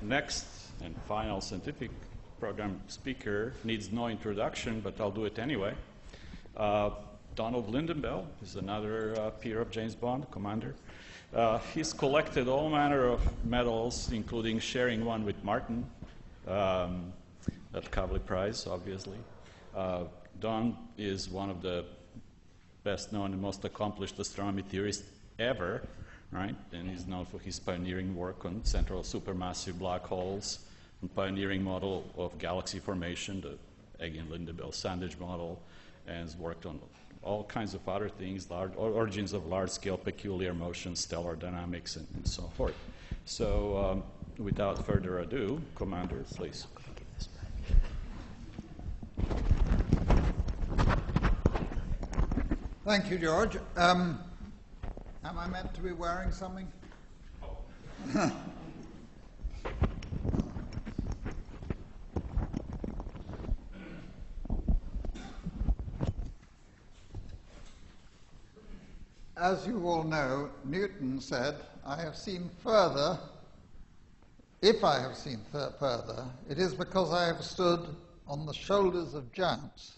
next and final scientific program speaker needs no introduction, but I'll do it anyway. Donald Lynden-Bell is another peer of James Bond, commander. He's collected all manner of medals, including sharing one with Maarten at Kavli Prize, obviously. Don is one of the best known and most accomplished astronomy theorists ever, right? And he's known for his pioneering work on central supermassive black holes, and pioneering model of galaxy formation, the again Lynden-Bell Sandwich model, and has worked on all kinds of other things, origins of large-scale peculiar motion, stellar dynamics, and so forth. So without further ado, Commander, please. Thank you, George. Am I meant to be wearing something? As you all know, Newton said, I have seen further. If I have seen further, it is because I have stood on the shoulders of giants.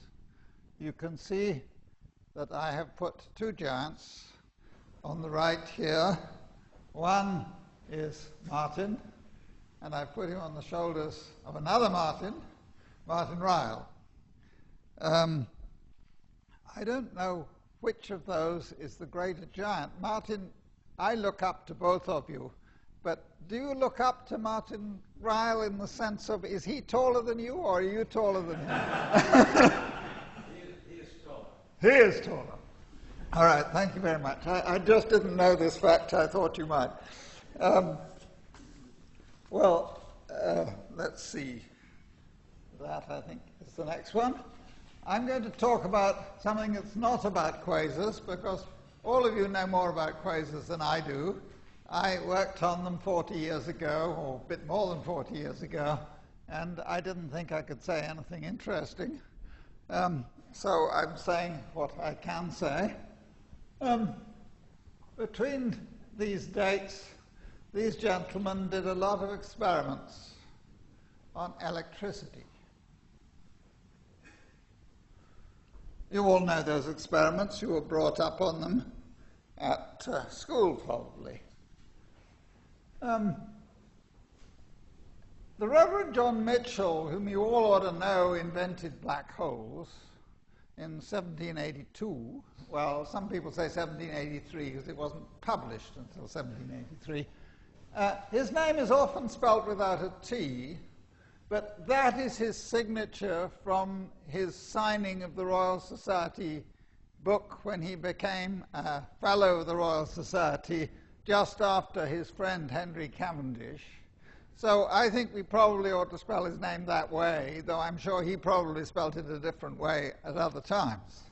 You can see that I have put two giants on the right here. One is Maarten, and I've put him on the shoulders of another Maarten Ryle. I don't know which of those is the greater giant. Maarten, I look up to both of you, but do you look up to Maarten Ryle in the sense of, is he taller than you, or are you taller than him? He is taller. He is taller. All right, thank you very much. I just didn't know this fact. I thought you might. Let's see. That, I think, is the next one. I'm going to talk about something that's not about quasars, because all of you know more about quasars than I do. I worked on them 40 years ago, or a bit more than 40 years ago, and I didn't think I could say anything interesting. So I'm saying what I can say. Between these dates, these gentlemen did a lot of experiments on electricity. You all know those experiments. You were brought up on them at school, probably. The Reverend John Mitchell, whom you all ought to know, invented black holes in 1782. Well, some people say 1783 because it wasn't published until 1783. His name is often spelt without a T, but that is his signature from his signing of the Royal Society book when he became a Fellow of the Royal Society just after his friend Henry Cavendish. So I think we probably ought to spell his name that way, though I'm sure he probably spelt it a different way at other times.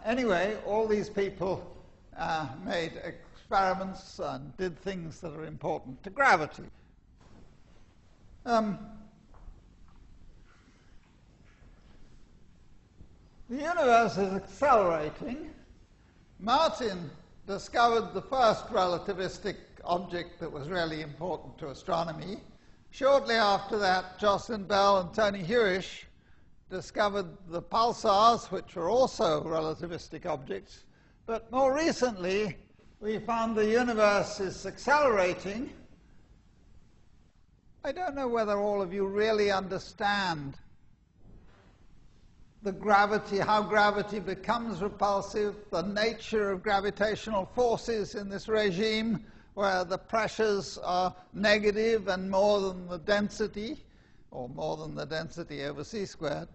Anyway, all these people made experiments and did things that are important to gravity. The universe is accelerating. Maarten discovered the first relativistic object that was really important to astronomy. Shortly after that, Jocelyn Bell and Tony Hewish discovered the pulsars, which were also relativistic objects. But more recently, we found the universe is accelerating. I don't know whether all of you really understand the gravity, how gravity becomes repulsive, the nature of gravitational forces in this regime, where the pressures are negative and more than the density, or more than the density over c squared.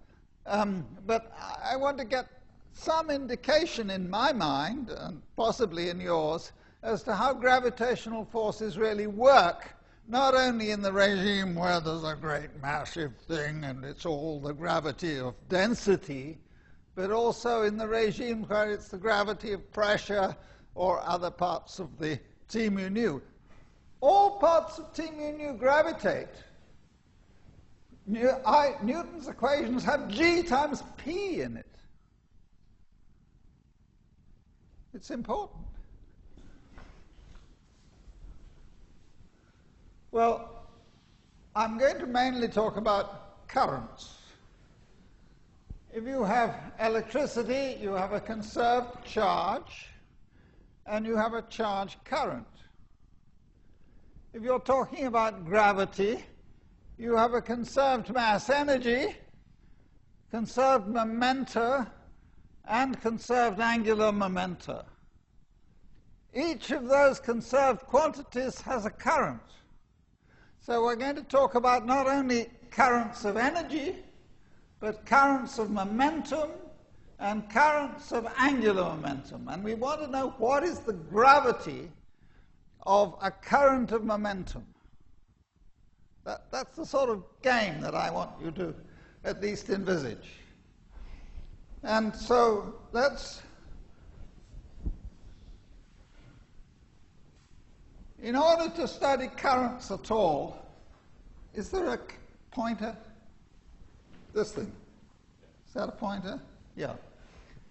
But I want to get some indication in my mind, and possibly in yours, as to how gravitational forces really work, not only in the regime where there's a great massive thing and it's all the gravity of density, but also in the regime where it's the gravity of pressure or other parts of the T mu nu. All parts of T mu nu gravitate. Newton's equations have G times P in it. It's important. Well, I'm going to mainly talk about currents. If you have electricity, you have a conserved charge, and you have a charge current. If you're talking about gravity, you have a conserved mass energy, conserved momenta, and conserved angular momenta. Each of those conserved quantities has a current. So we're going to talk about not only currents of energy, but currents of momentum and currents of angular momentum. And we want to know what is the gravity of a current of momentum. That's the sort of game that I want you to at least envisage. And so let's, in order to study currents at all, is there a pointer? This thing. Is that a pointer? Yeah.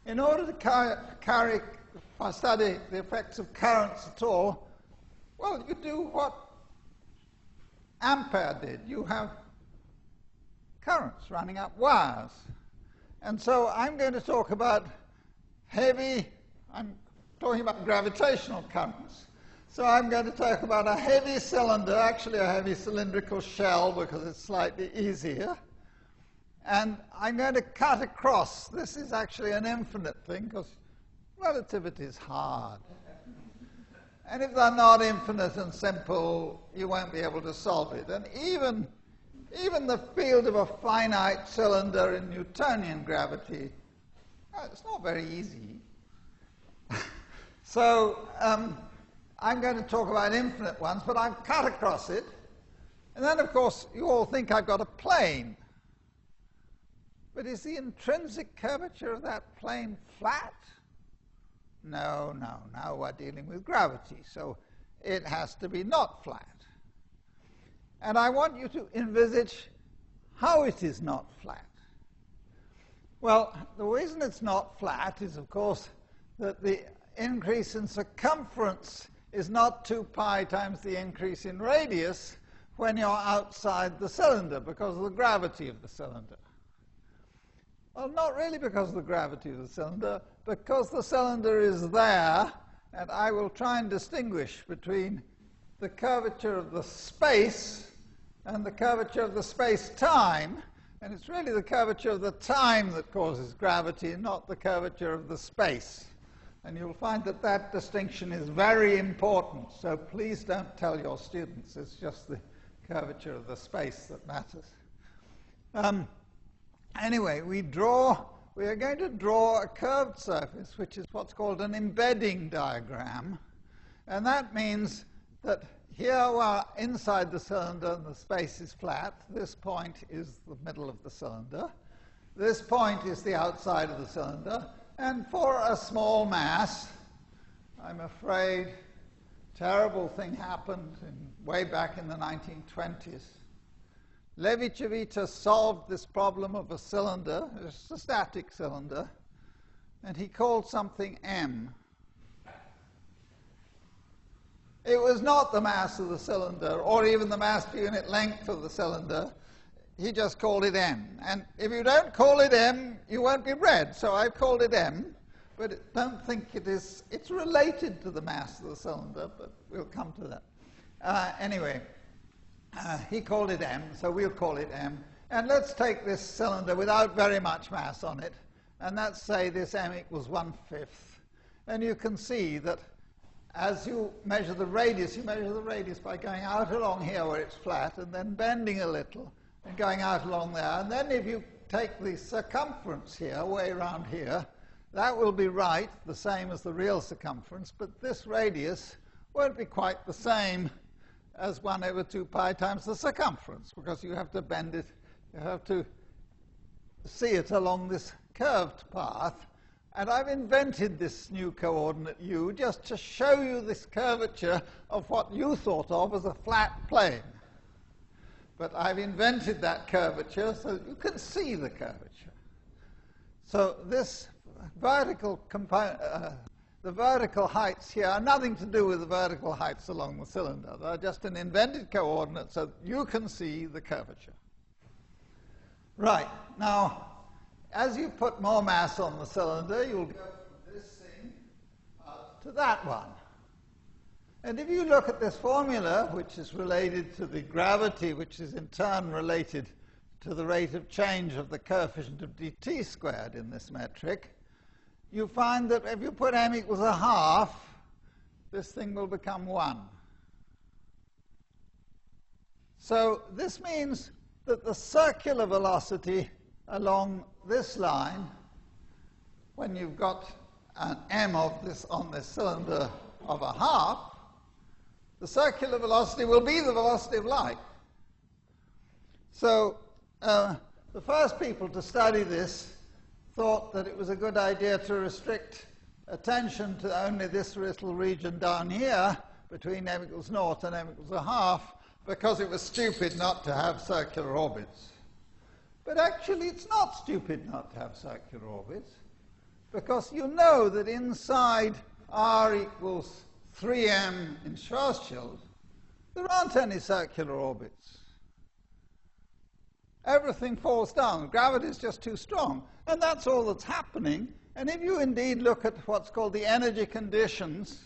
In order to study the effects of currents at all, well, you do what Ampere did. You have currents running up wires. And so I'm going to talk about I'm talking about gravitational currents. So I'm going to talk about a heavy cylinder, actually a heavy cylindrical shell because it's slightly easier. And I'm going to cut across. This is actually an infinite thing because relativity is hard. And if they're not infinite and simple, you won't be able to solve it. And even the field of a finite cylinder in Newtonian gravity, it's not very easy. So I'm going to talk about infinite ones, but I've cut across it. And then, of course, you all think I've got a plane. But is the intrinsic curvature of that plane flat? No. Now we're dealing with gravity, so it has to be not flat. And I want you to envisage how it is not flat. Well, the reason it's not flat is, of course, that the increase in circumference is not 2 pi times the increase in radius when you're outside the cylinder because of the gravity of the cylinder. Well, not really because of the gravity of the cylinder, because the cylinder is there, and I will try and distinguish between the curvature of the space and the curvature of the space-time, and it's really the curvature of the time that causes gravity, not the curvature of the space. And you'll find that that distinction is very important, so please don't tell your students it's just the curvature of the space that matters. Anyway, we are going to draw a curved surface, which is what's called an embedding diagram. And that means that here we're inside the cylinder and the space is flat. This point is the middle of the cylinder. This point is the outside of the cylinder. And for a small mass, I'm afraid a terrible thing happened way back in the 1920s. Levi-Civita solved this problem of a cylinder, it's a static cylinder, and he called something m. It was not the mass of the cylinder, or even the mass per unit length of the cylinder. He just called it m. And if you don't call it m, you won't be read. So I've called it m, but don't think it is. It's related to the mass of the cylinder, but we'll come to that. Anyway. He called it m, so we'll call it m. And let's take this cylinder without very much mass on it, and let's say this m equals 1/5. And you can see that as you measure the radius by going out along here where it's flat, and then bending a little, and going out along there. And then if you take the circumference here, way around here, that will be right, the same as the real circumference, but this radius won't be quite the same as 1 over 2 pi times the circumference, because you have to bend it, you have to see it along this curved path. And I've invented this new coordinate u just to show you this curvature of what you thought of as a flat plane. But I've invented that curvature so you can see the curvature. So this vertical component, the vertical heights here are nothing to do with the vertical heights along the cylinder. They're just an invented coordinate so that you can see the curvature. Right. Now, as you put more mass on the cylinder, you'll go from this thing to that one. And if you look at this formula, which is related to the gravity, which is in turn related to the rate of change of the coefficient of dt squared in this metric, you find that if you put m equals 1/2, this thing will become 1. So this means that the circular velocity along this line, when you've got an m of this on this cylinder of 1/2, the circular velocity will be the velocity of light. So the first people to study this thought that it was a good idea to restrict attention to only this little region down here between m equals 0 and m equals 1/2 because it was stupid not to have circular orbits. But actually it's not stupid not to have circular orbits, because you know that inside r equals 3m in Schwarzschild, there aren't any circular orbits. Everything falls down. Gravity is just too strong. And that's all that's happening. And if you indeed look at what's called the energy conditions,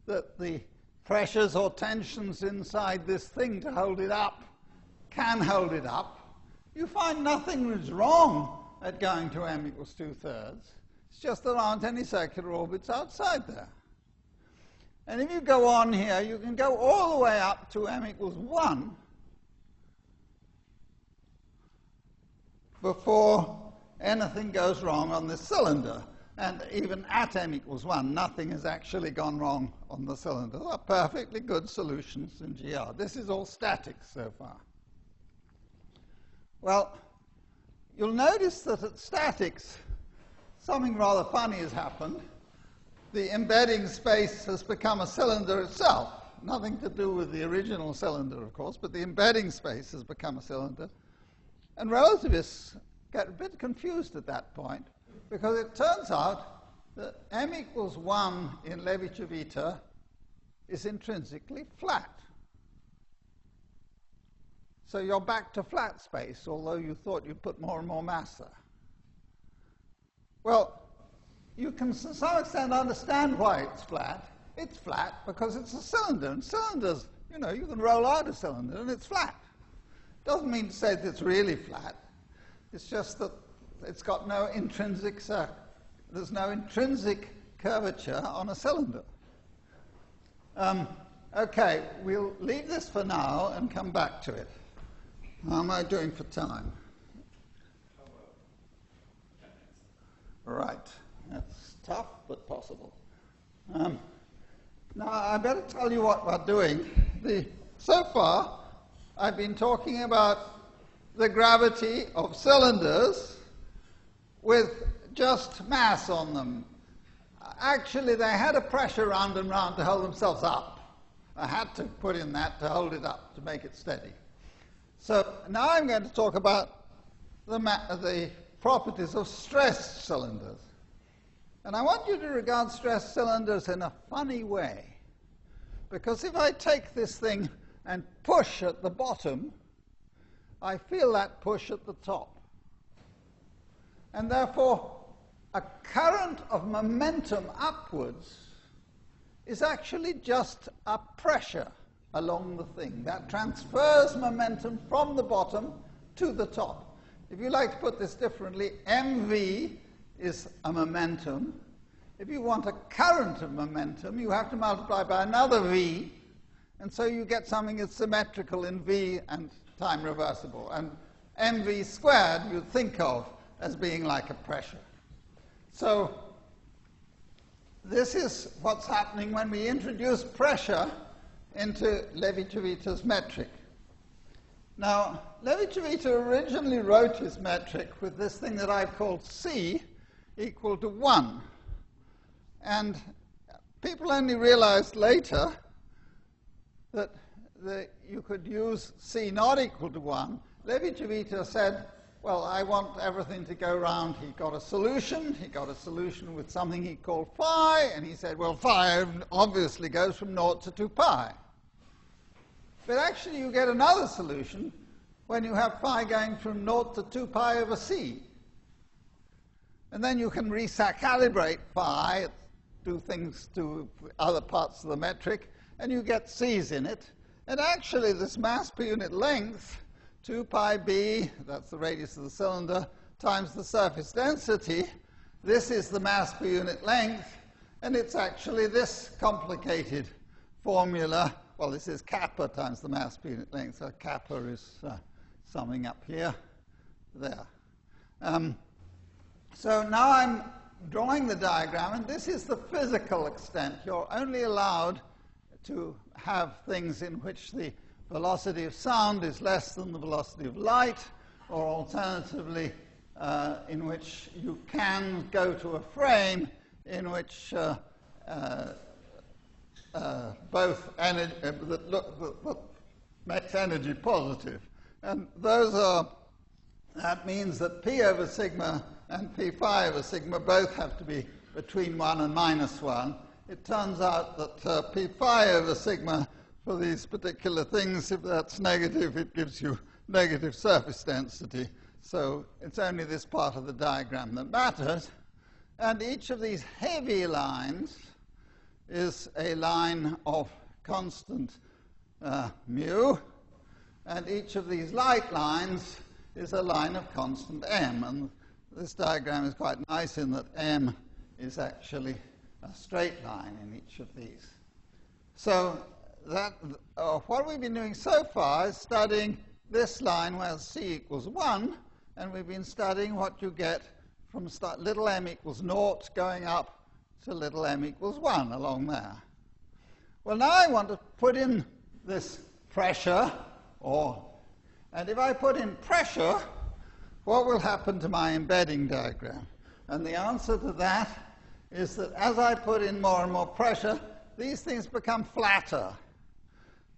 that the pressures or tensions inside this thing to hold it up can hold it up, you find nothing is wrong at going to m equals 2/3. It's just there aren't any circular orbits outside there. And if you go on here, you can go all the way up to m equals 1 before anything goes wrong on this cylinder. And even at m equals 1, nothing has actually gone wrong on the cylinder. There are perfectly good solutions in GR. This is all static so far. Well, you'll notice that at statics, something rather funny has happened. The embedding space has become a cylinder itself. Nothing to do with the original cylinder, of course, but the embedding space has become a cylinder. And relativists get a bit confused at that point, because it turns out that m equals 1 in Levi-Civita is intrinsically flat. So you're back to flat space, although you thought you'd put more and more mass there. Well, you can to some extent understand why it's flat. It's flat because it's a cylinder, and cylinders, you know, you can roll out a cylinder and it's flat. Doesn't mean to say that it's really flat. It's just that it's got no intrinsic there's no intrinsic curvature on a cylinder. Okay, we'll leave this for now and come back to it. How am I doing for time? Right. That's tough, but possible. Now, I better tell you what we're doing. So far, I've been talking about the gravity of cylinders with just mass on them. Actually, they had a pressure round and round to hold themselves up. I had to put in that to hold it up, to make it steady. So now I'm going to talk about the properties of stressed cylinders. And I want you to regard stressed cylinders in a funny way. Because if I take this thing and push at the bottom, I feel that push at the top. And therefore, a current of momentum upwards is actually just a pressure along the thing. That transfers momentum from the bottom to the top. If you like to put this differently, mv is a momentum. If you want a current of momentum, you have to multiply by another v, and so you get something that's symmetrical in v and time reversible. And mv squared you'd think of as being like a pressure. So this is what's happening when we introduce pressure into Levi-Civita's metric. Now, Levi-Civita originally wrote his metric with this thing that I've called c equal to 1. And people only realized later that you could use c not equal to 1. Levi-Civita said well, I want everything to go round. He got a solution. He got a solution with something he called phi, and he said, well, phi obviously goes from 0 to 2 pi. But actually, you get another solution when you have phi going from 0 to 2 pi over c. And then you can recalibrate phi, do things to other parts of the metric, and you get c's in it. And actually, this mass per unit length, 2 pi b, that's the radius of the cylinder, times the surface density, this is the mass per unit length, and it's actually this complicated formula. Well, this is kappa times the mass per unit length, so kappa is something up here, there. So now I'm drawing the diagram, and this is the physical extent. You're only allowed to have things in which the velocity of sound is less than the velocity of light, or alternatively, in which you can go to a frame in which both energy that makes energy positive. And those are, that means that P over sigma and P phi over sigma both have to be between 1 and -1. It turns out that P phi over sigma for these particular things, if that's negative, it gives you negative surface density. So it's only this part of the diagram that matters. And each of these heavy lines is a line of constant mu, and each of these light lines is a line of constant m. And this diagram is quite nice in that m is actually a straight line in each of these. So that what we've been doing so far is studying this line where c equals 1, and we've been studying what you get from little m equals 0 going up to little m equals 1 along there. Well, now I want to put in this pressure, and if I put in pressure, what will happen to my embedding diagram? And the answer to that is that as I put in more and more pressure, these things become flatter.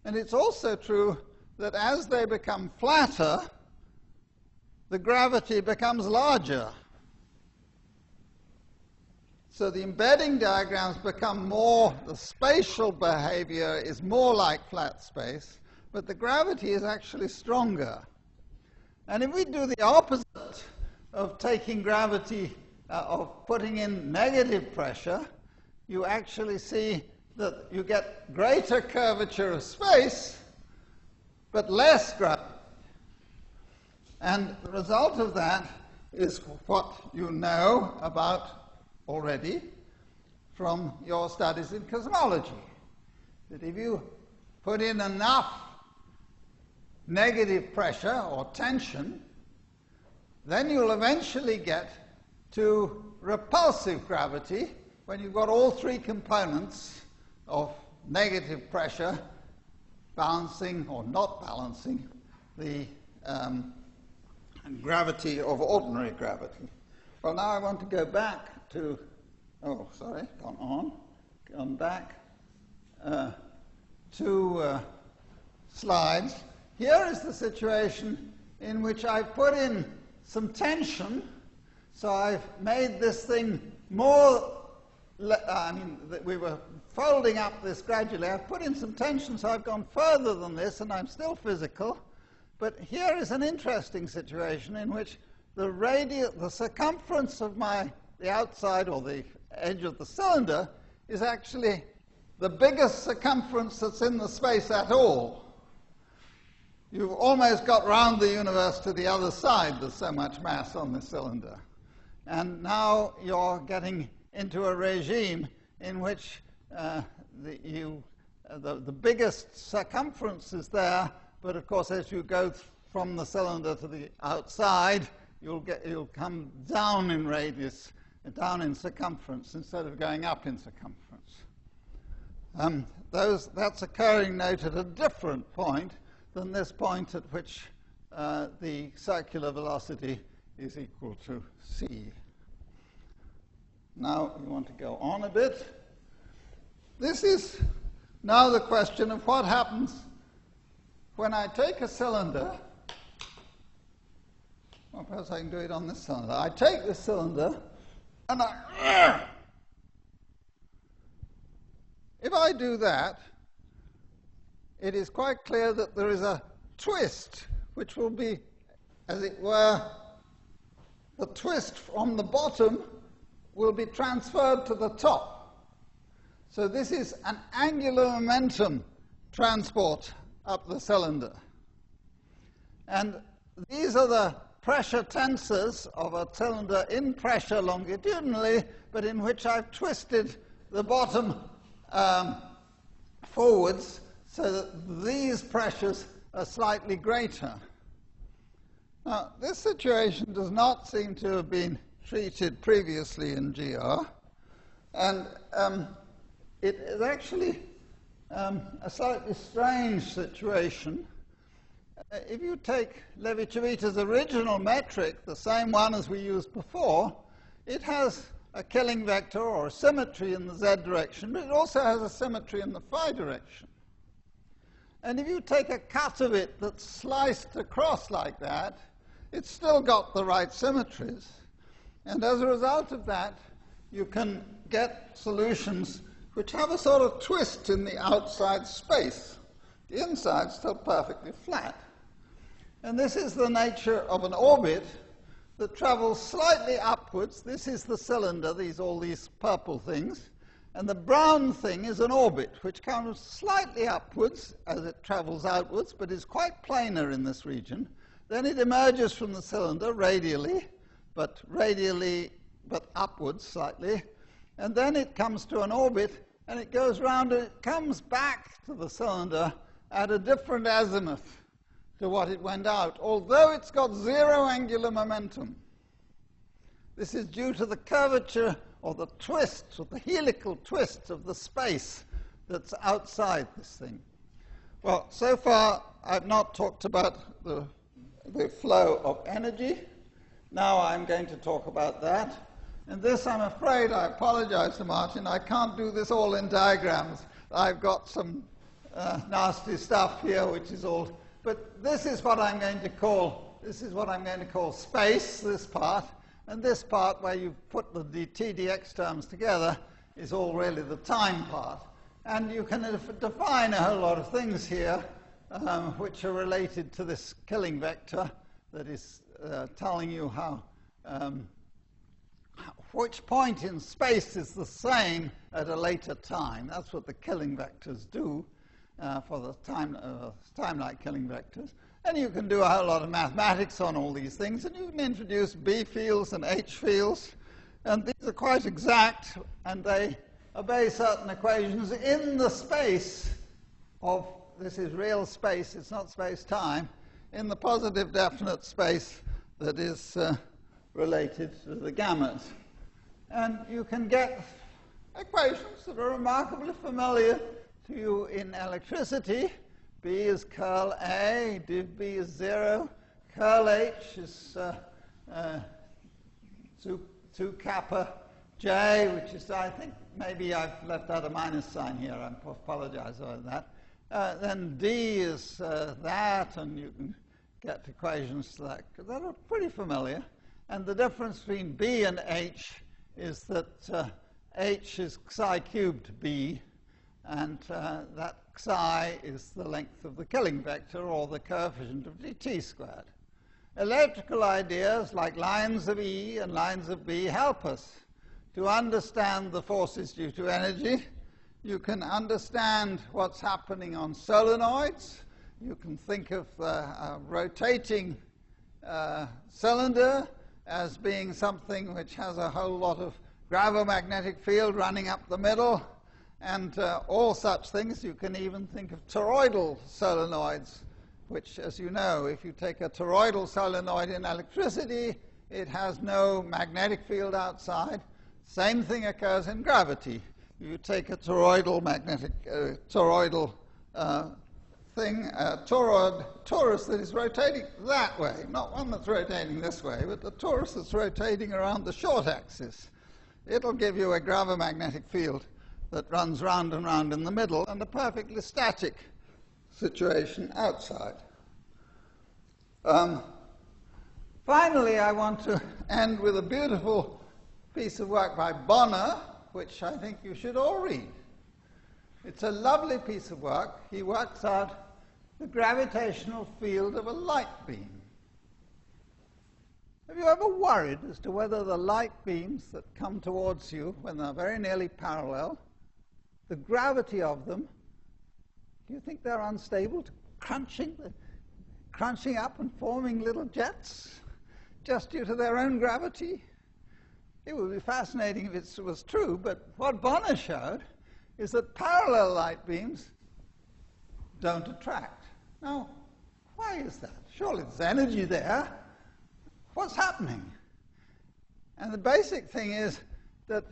And it's also true that as they become flatter, the gravity becomes larger. So the embedding diagrams become more, the spatial behavior is more like flat space, but the gravity is actually stronger. And if we do the opposite of taking gravity, of putting in negative pressure, you actually see that you get greater curvature of space, but less gravity. And the result of that is what you know about already from your studies in cosmology. That if you put in enough negative pressure or tension, then you'll eventually get to repulsive gravity when you've got all three components of negative pressure balancing or not balancing the gravity of ordinary gravity. Well, now I want to go back to, gone back to slides. Here is the situation in which I've put in some tension, so I've made this thing more, we were folding up this gradually. I've put in some tension, so I've gone further than this, and I'm still physical. But here is an interesting situation in which the circumference of the outside or the edge of the cylinder is actually the biggest circumference that's in the space at all. You've almost got round the universe to the other side. There's so much mass on the cylinder. And now you're getting into a regime in which the biggest circumference is there, but of course as you go from the cylinder to the outside, you'll come down in radius, down in circumference instead of going up in circumference. That's occurring, note, at a different point than this point at which the circular velocity is equal to c. Now we want to go on a bit. This is now the question of what happens when I take a cylinder. Or perhaps I can do it on this cylinder. I take this cylinder and if I do that, it is quite clear that there is a twist which will be, as it were, the twist from the bottom will be transferred to the top. So this is an angular momentum transport up the cylinder. And these are the pressure tensors of a cylinder in pressure longitudinally, but in which I've twisted the bottom forwards so that these pressures are slightly greater. Now, this situation does not seem to have been treated previously in GR, and it is actually a slightly strange situation. If you take Levi-Civita's original metric, the same one as we used before, it has a killing vector or a symmetry in the z direction, but it also has a symmetry in the phi direction. And if you take a cut of it that's sliced across like that, it's still got the right symmetries. And as a result of that, you can get solutions which have a sort of twist in the outside space. The inside's still perfectly flat. And this is the nature of an orbit that travels slightly upwards. This is the cylinder, all these purple things. And the brown thing is an orbit, which comes slightly upwards as it travels outwards, but is quite planar in this region. Then it emerges from the cylinder radially, but upwards slightly. And then it comes to an orbit, and it goes round, and it comes back to the cylinder at a different azimuth to what it went out, although it's got zero angular momentum. This is due to the curvature or the twists, or the helical twists of the space that's outside this thing. Well, so far I've not talked about the flow of energy. Now I'm going to talk about that. And this, I'm afraid, I apologize to Martin, I can't do this all in diagrams. I've got some nasty stuff here, which is all, but this is what I'm going to call space, this part. And this part, where you put the dt dx terms together, is all really the time part. And you can define a whole lot of things here which are related to this killing vector that is telling you how which point in space is the same at a later time. That's what the killing vectors do for the time-like killing vectors. And you can do a whole lot of mathematics on all these things, and you can introduce B fields and H fields, and these are quite exact, and they obey certain equations in the space of, this is real space, it's not space-time, in the positive definite space that is related to the gammas. And you can get equations that are remarkably familiar to you in electricity. B is curl A, div B is 0, curl H is 2 kappa J, which is, I think, maybe I've left out a minus sign here, I apologize about that. Then D is that, and you can get equations that are pretty familiar. And the difference between B and H is that H is psi cubed B, and that psi is the length of the killing vector, or the coefficient of dt squared. Electrical ideas like lines of E and lines of B help us to understand the forces due to energy. You can understand what's happening on solenoids. You can think of the rotating cylinder as being something which has a whole lot of gravomagnetic field running up the middle, and all such things. You can even think of toroidal solenoids, which, as you know, if you take a toroidal solenoid in electricity, it has no magnetic field outside. Same thing occurs in gravity. You take a toroidal torus that is rotating that way, not one that's rotating this way, but the torus that's rotating around the short axis. It'll give you a gravomagnetic field that runs round and round in the middle, and a perfectly static situation outside. Finally, I want to end with a beautiful piece of work by Bonnor, which I think you should all read. It's a lovely piece of work. He works out the gravitational field of a light beam. Have you ever worried as to whether the light beams that come towards you when they're very nearly parallel, the gravity of them, do you think they're unstable, crunching up and forming little jets just due to their own gravity? It would be fascinating if it was true, but what Bonnor showed is that parallel light beams don't attract. Now, why is that? Surely there's energy there. What's happening? And the basic thing is that,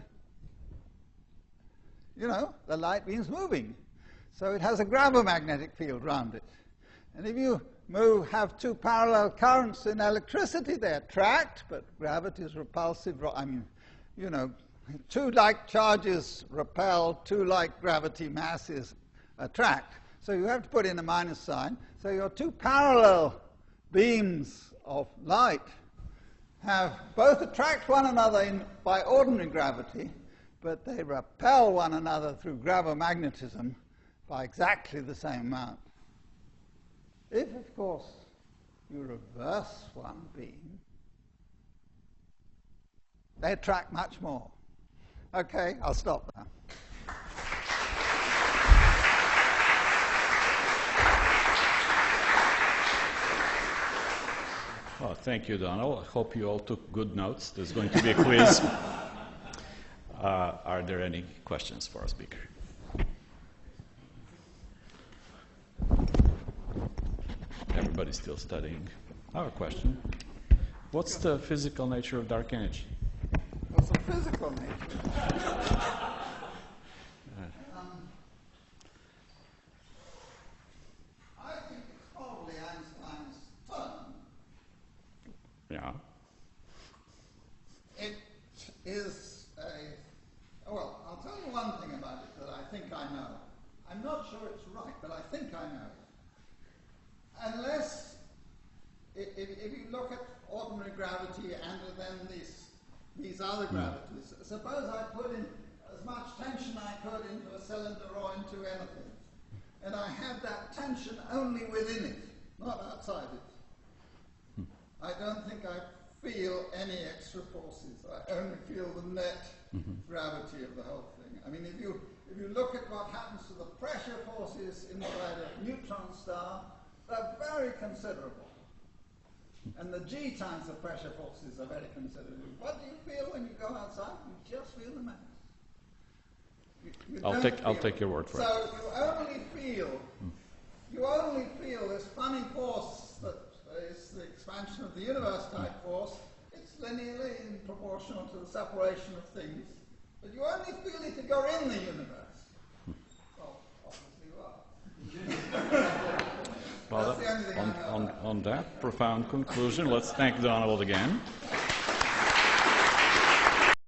the light beam's moving. So it has a gravomagnetic field around it. And if you have two parallel currents in electricity, they attract, but gravity is repulsive. Two like charges repel, two like gravity masses attract. So you have to put in a minus sign. So your two parallel beams of light both attract one another by ordinary gravity, but they repel one another through gravomagnetism by exactly the same amount. If, of course, you reverse one beam, they attract much more. Okay, I'll stop there. Well, thank you, Donald. I hope you all took good notes. There's going to be a quiz. Are there any questions for our speaker? Everybody's still studying. I have a question. What's the physical nature of dark energy? What's the physical nature? I think it's probably Einstein's term. Yeah. It is well, I'll tell you one thing about it that I think I know. I'm not sure it's right, but I think I know it. Unless, if you look at ordinary gravity and then these other gravities, suppose I put in as much tension I could into a cylinder or into anything, and I have that tension only within it, not outside it. I don't think I feel any extra forces. I only feel the net gravity of the whole thing. I mean, if you look at what happens to the pressure forces inside a neutron star, they're very considerable. And the G times the pressure forces are very considerable. What do you feel when you go outside? You just feel the mass. I'll take your word for it. So you only feel this funny force that is the expansion of the universe type force. It's linearly proportional to the separation of things, but you only feel it if you're in the universe. Well, obviously you are. Well, on that profound conclusion, let's thank Donald again.